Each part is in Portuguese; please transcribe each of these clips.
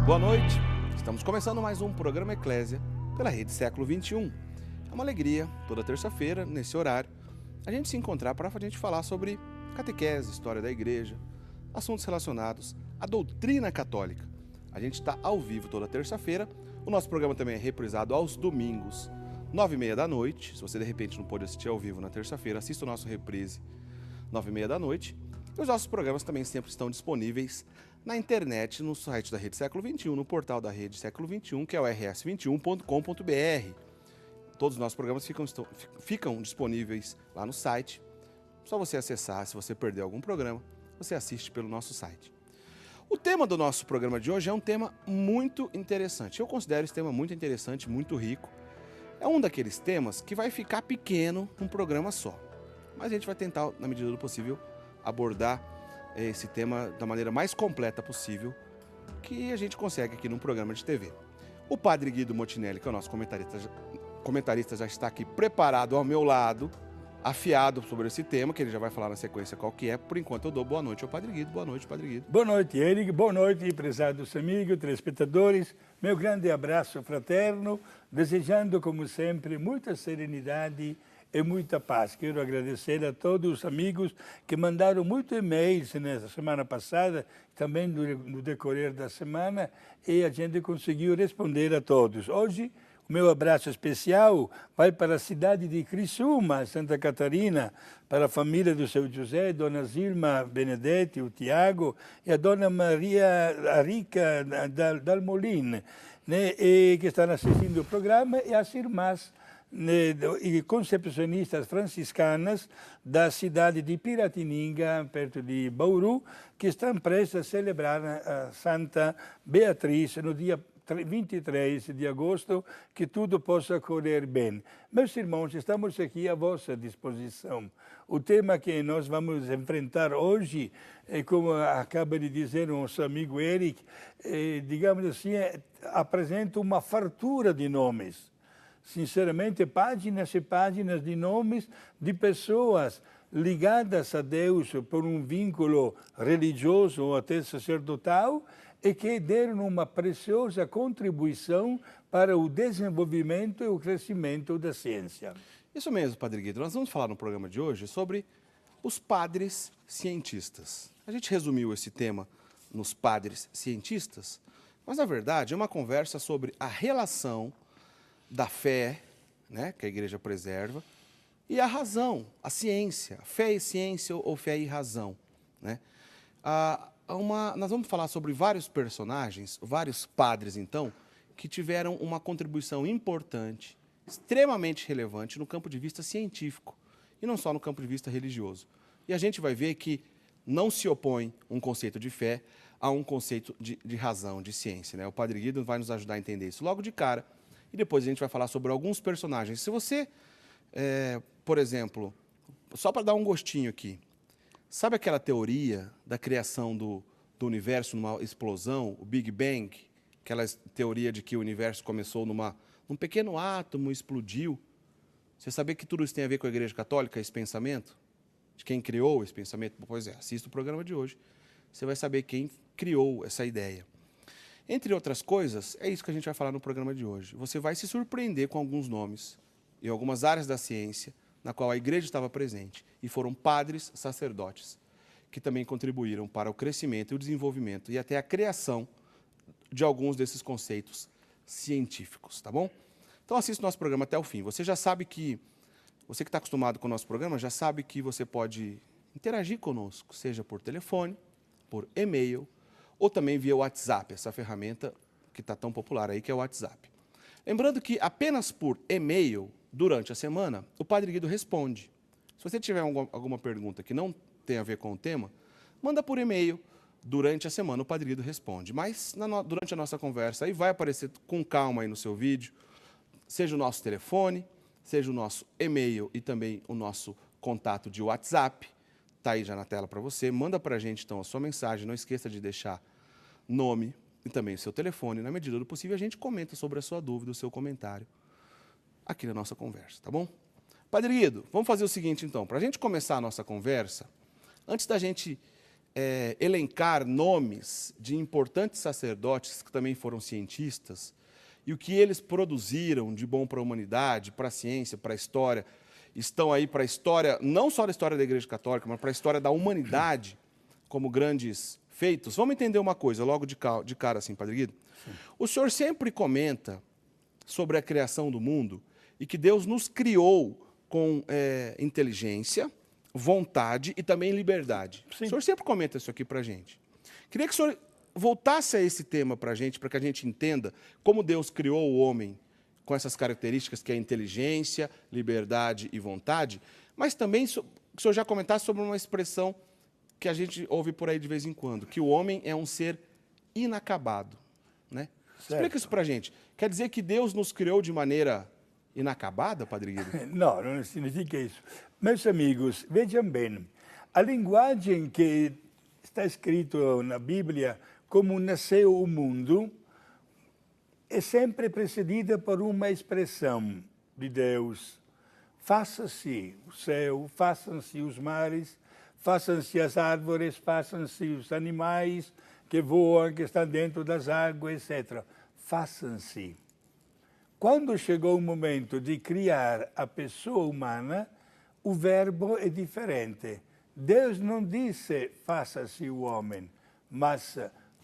Boa noite, estamos começando mais um programa Eclésia pela Rede Século XXI. É uma alegria, toda terça-feira, nesse horário, a gente se encontrar para a gente falar sobre catequese, história da igreja, assuntos relacionados à doutrina católica. A gente está ao vivo toda terça-feira, o nosso programa também é reprisado aos domingos, 9h30 da noite. Se você de repente não pôde assistir ao vivo na terça-feira, assista o nosso reprise, 9h30 da noite. E os nossos programas também sempre estão disponíveis na internet, no site da Rede Século XXI, no portal da Rede Século XXI, que é o rs21.com.br. Todos os nossos programas ficam disponíveis lá no site. Só você acessar, se você perder algum programa, você assiste pelo nosso site. O tema do nosso programa de hoje é um tema muito interessante. Eu considero esse tema muito interessante, muito rico. É um daqueles temas que vai ficar pequeno num programa só. Mas a gente vai tentar, na medida do possível, abordar esse tema da maneira mais completa possível que a gente consegue aqui num programa de TV. O Padre Guido Motinelli, que é o nosso comentarista, já está aqui preparado ao meu lado, afiado sobre esse tema, que ele já vai falar na sequência qual que é. Por enquanto eu dou boa noite ao Padre Guido. Boa noite, Padre Guido. Boa noite, Eric. Boa noite, prezados amigos, telespectadores. Meu grande abraço fraterno, desejando, como sempre, muita serenidade e muita paz. Quero agradecer a todos os amigos que mandaram muitos e-mails nessa semana passada, também no decorrer da semana, e a gente conseguiu responder a todos. Hoje, o meu abraço especial vai para a cidade de Criciúma, Santa Catarina, para a família do seu José, Dona Zilma Benedetti, o Tiago, e a Dona Maria Rica Dalmolin, né, que estão assistindo o programa, e as irmãs e concepcionistas franciscanas da cidade de Piratininga, perto de Bauru, que estão prestes a celebrar a Santa Beatriz no dia 23 de agosto, que tudo possa correr bem. Meus irmãos, estamos aqui à vossa disposição. O tema que nós vamos enfrentar hoje, como acaba de dizer o nosso amigo Eric, digamos assim, apresenta uma fartura de nomes. Sinceramente, páginas e páginas de nomes de pessoas ligadas a Deus por um vínculo religioso ou até sacerdotal e que deram uma preciosa contribuição para o desenvolvimento e o crescimento da ciência. Isso mesmo, Padre Guido. Nós vamos falar no programa de hoje sobre os padres cientistas. A gente resumiu esse tema nos padres cientistas, mas na verdade é uma conversa sobre a relação da fé, né, que a igreja preserva, e a razão, a ciência, fé e ciência ou fé e razão, né? Nós vamos falar sobre vários personagens, vários padres, então, que tiveram uma contribuição importante, extremamente relevante no campo de vista científico, e não só no campo de vista religioso. E a gente vai ver que não se opõe um conceito de fé a um conceito de razão, de ciência, né? O Padre Guido vai nos ajudar a entender isso logo de cara. E depois a gente vai falar sobre alguns personagens. Se você, por exemplo, só para dar um gostinho aqui, sabe aquela teoria da criação do universo numa explosão, o Big Bang? Aquela teoria de que o universo começou num pequeno átomo, explodiu. Você sabia que tudo isso tem a ver com a Igreja Católica, esse pensamento? De quem criou esse pensamento? Pois é, assista o programa de hoje. Você vai saber quem criou essa ideia. Entre outras coisas, é isso que a gente vai falar no programa de hoje. Você vai se surpreender com alguns nomes e algumas áreas da ciência na qual a igreja estava presente e foram padres sacerdotes que também contribuíram para o crescimento e o desenvolvimento e até a criação de alguns desses conceitos científicos, tá bom? Então assista o nosso programa até o fim. Você que está acostumado com o nosso programa, já sabe que você pode interagir conosco, seja por telefone, por e-mail, ou também via WhatsApp, essa ferramenta que está tão popular aí, que é o WhatsApp. Lembrando que apenas por e-mail, durante a semana, o Padre Guido responde. Se você tiver alguma pergunta que não tem a ver com o tema, manda por e-mail, durante a semana o Padre Guido responde. Mas durante a nossa conversa, aí vai aparecer com calma aí no seu vídeo, seja o nosso telefone, seja o nosso e-mail e também o nosso contato de WhatsApp, está aí já na tela para você. Manda para a gente, então, a sua mensagem. Não esqueça de deixar nome e também o seu telefone. Na medida do possível, a gente comenta sobre a sua dúvida, o seu comentário, aqui na nossa conversa, tá bom? Padre Guido, vamos fazer o seguinte, então. Para a gente começar a nossa conversa, antes da gente elencar nomes de importantes sacerdotes que também foram cientistas e o que eles produziram de bom para a humanidade, para a ciência, para a história, estão aí para a história, não só da história da Igreja Católica, mas para a história da humanidade, como grandes feitos. Vamos entender uma coisa, logo de cara assim, Padre Guido. Sim. O senhor sempre comenta sobre a criação do mundo e que Deus nos criou com inteligência, vontade e também liberdade. Sim. O senhor sempre comenta isso aqui para a gente. Queria que o senhor voltasse a esse tema para a gente, para que a gente entenda como Deus criou o homem com essas características que é inteligência, liberdade e vontade, mas também que o senhor já comentasse sobre uma expressão que a gente ouve por aí de vez em quando, que o homem é um ser inacabado, né? Explica isso para a gente. Quer dizer que Deus nos criou de maneira inacabada, Padre Guido? Não, não significa isso. Meus amigos, vejam bem, a linguagem que está escrito na Bíblia, como nasceu o mundo, é sempre precedida por uma expressão de Deus. Faça-se o céu, façam-se os mares, façam-se as árvores, façam-se os animais que voam, que estão dentro das águas, etc. Façam-se. Quando chegou o momento de criar a pessoa humana, o verbo é diferente. Deus não disse faça-se o homem, mas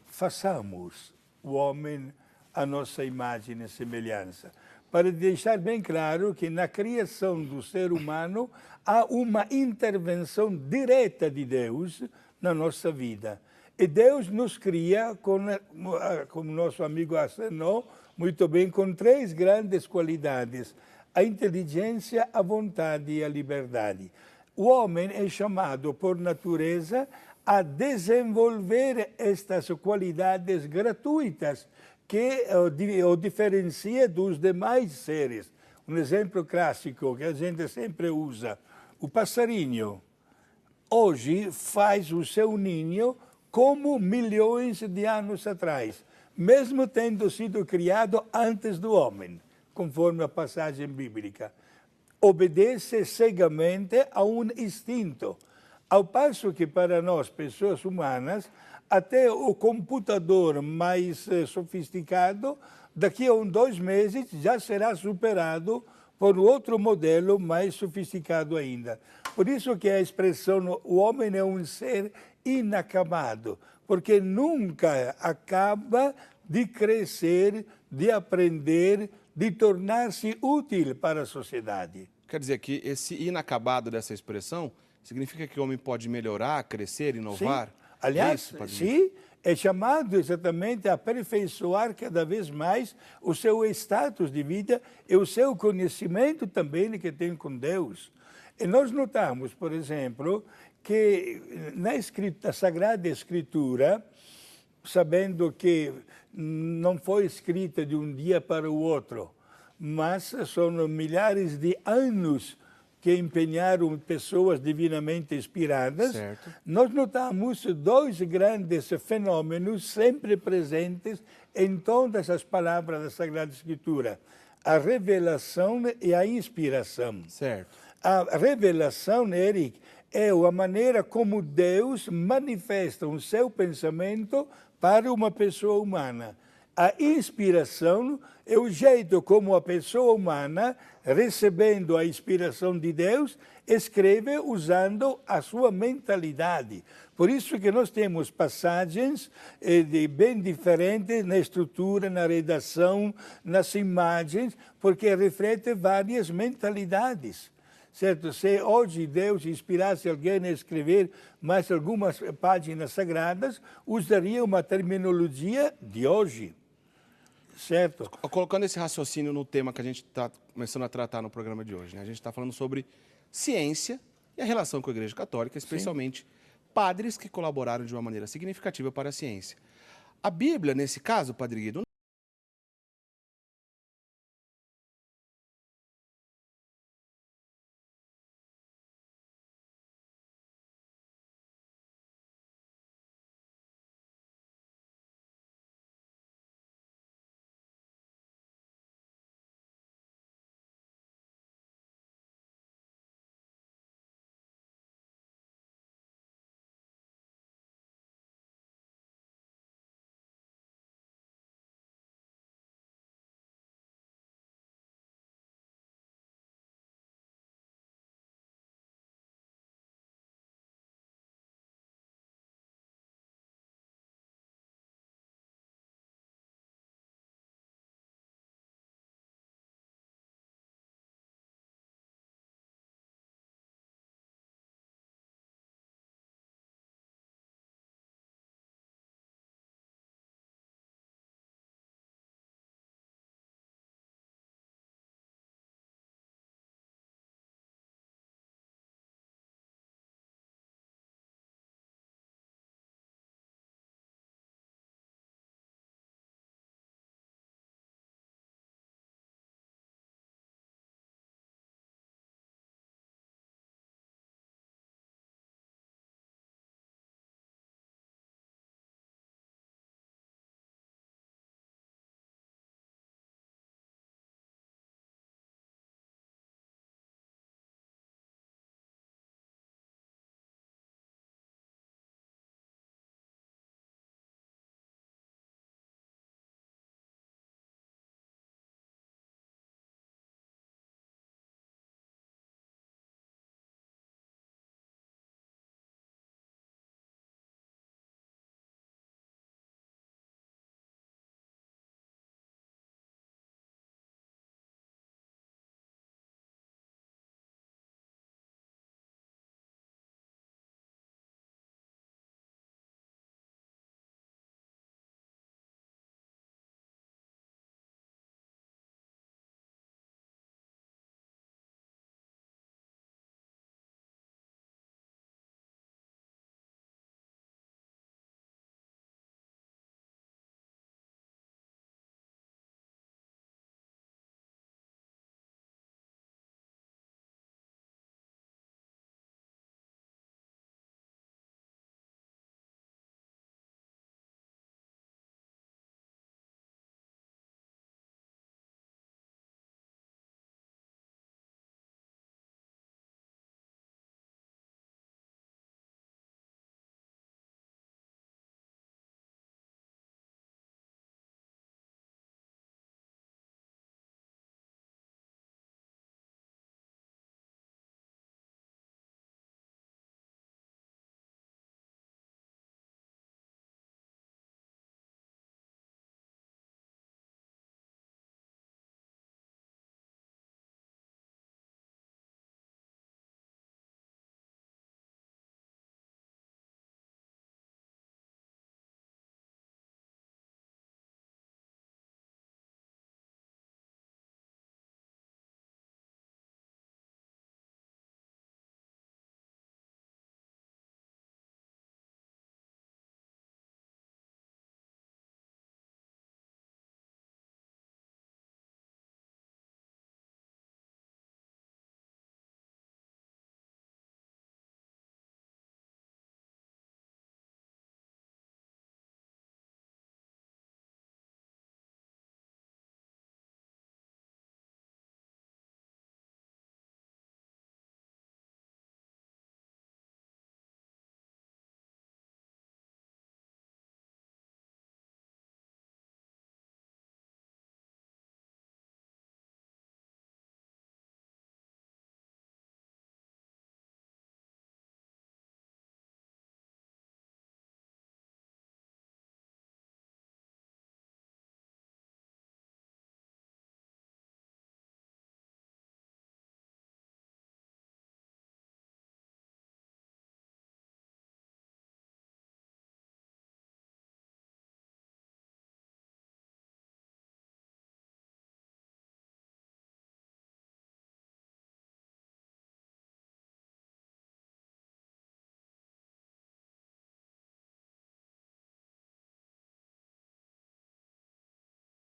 façamos o homem a nossa imagem e semelhança. Para deixar bem claro que na criação do ser humano há uma intervenção direta de Deus na nossa vida. E Deus nos cria, como nosso amigo acenou muito bem, com 3 grandes qualidades: a inteligência, a vontade e a liberdade. O homem é chamado por natureza a desenvolver estas qualidades gratuitas que o diferencia dos demais seres. Um exemplo clássico que a gente sempre usa: o passarinho hoje faz o seu ninho como milhões de anos atrás, mesmo tendo sido criado antes do homem, conforme a passagem bíblica. Obedece cegamente a um instinto, ao passo que para nós, pessoas humanas, até o computador mais sofisticado, daqui a 2 meses, já será superado por outro modelo mais sofisticado ainda. Por isso que a expressão o homem é um ser inacabado, porque nunca acaba de crescer, de aprender, de tornar-se útil para a sociedade. Quer dizer que esse inacabado dessa expressão significa que o homem pode melhorar, crescer, inovar? Sim. Aliás, sim, é chamado exatamente a aperfeiçoar cada vez mais o seu status de vida e o seu conhecimento também que tem com Deus. E nós notamos, por exemplo, que na Sagrada Escritura, sabendo que não foi escrita de um dia para o outro, mas são milhares de anos que empenharam pessoas divinamente inspiradas, certo. Nós notamos 2 grandes fenômenos sempre presentes em todas as palavras da Sagrada Escritura: a revelação e a inspiração. Certo. A revelação, Eric, é a maneira como Deus manifesta o seu pensamento para uma pessoa humana. A inspiração é o jeito como a pessoa humana, recebendo a inspiração de Deus, escreve usando a sua mentalidade. Por isso que nós temos passagens bem diferentes na estrutura, na redação, nas imagens, porque reflete várias mentalidades. Certo? Se hoje Deus inspirasse alguém a escrever mais algumas páginas sagradas, usaria uma terminologia de hoje. Certo? Colocando esse raciocínio no tema que a gente está começando a tratar no programa de hoje, né? A gente está falando sobre ciência e a relação com a Igreja Católica, especialmente Sim. padres que colaboraram de uma maneira significativa para a ciência. A Bíblia, nesse caso, Padre Guido,